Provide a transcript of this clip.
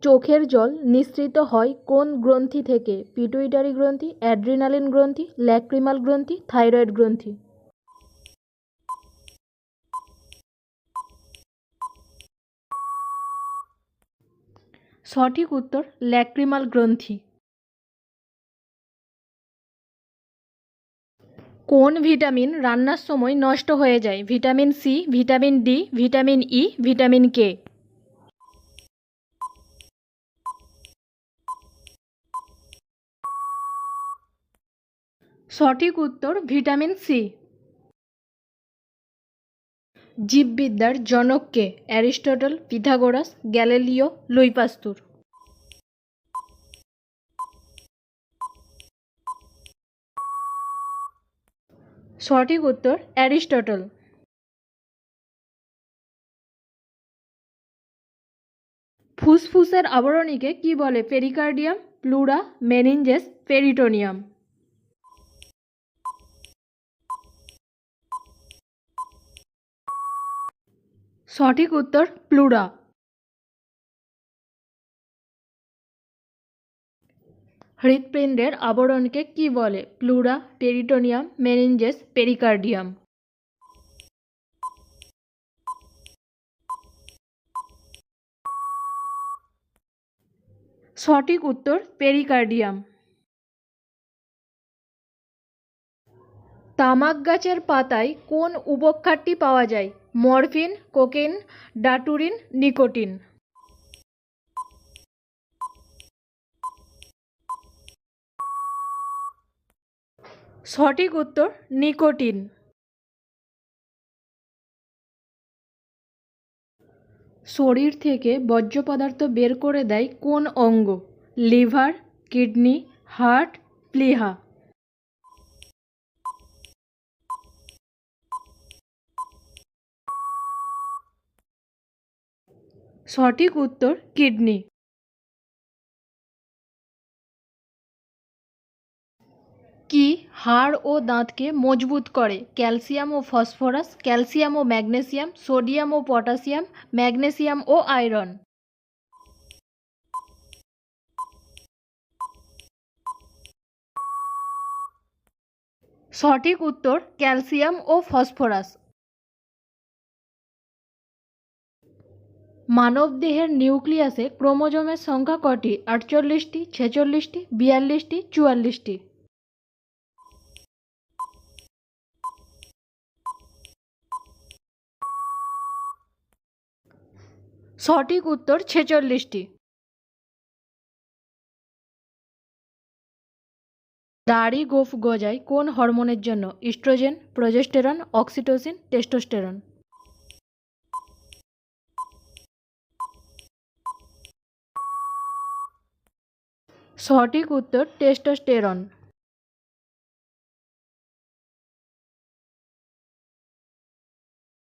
চোখের জল নিঃসৃত হয় কোন গ্রন্থি থেকে? পিটুইটারি গ্রন্থি, অ্যাড্রিনালিন গ্রন্থি, ল্যাক্রিমাল গ্রন্থি, থাইরয়েড গ্রন্থি। সঠিক উত্তর ল্যাক্রিমাল গ্রন্থি। কোন ভিটামিন রান্নার সময় নষ্ট হয়ে যায়? Vitamin C, vitamin D, vitamin E, vitamin K. সঠিক উত্তর ভিটামিন সি। জীববিদ্যার জনক কে? Aristotle, Pythagoras, Galileo, Louis Pasteur. সঠিক উত্তর অ্যারিস্টটল। ফুসফুসের আবরণীকে কি বলে? Pericardium, pleura, meninges, peritoneum. সঠিক উত্তর প্লুরা। হৃৎপিণ্ডের আবরণকে কি বলে? Pleura, peritoneum, meninges, pericardium. সঠিক উত্তর পেরিকার্ডিয়াম। তামাক গাছের পাতায় কোন উবক্ষারটি পাওয়া যায়? Morphine, cocaine, daturine, nicotine. সঠিক উত্তর নিকোটিন। শরীর থেকে বর্জ্য পদার্থ বের করে দেয় কোন অঙ্গ? লিভার, কিডনি, হার্ট, প্লিহা। সঠিক উত্তর কিডনি। কি হাড় ও দাঁতকে মজবুত করে? ক্যালসিয়াম ও ফসফরাস, ক্যালসিয়াম ও ম্যাগনেসিয়াম, সোডিয়াম ও পটাশিয়াম, ম্যাগনেসিয়াম ও আয়রন। সঠিক উত্তর ক্যালসিয়াম ও ফসফরাস। মানবদেহের নিউক্লিয়াসে ক্রোমোজোমের সংখ্যা কটি? 48টি, 46টি, 42টি, 44টি। সঠিক উত্তর 46টি। দাড়ি গোঁফ গজায় কোন হরমোনের জন্য? Oestrogen, progesterone, oxytocin, testosterone. সঠিক উত্তর টেস্টোস্টেরন।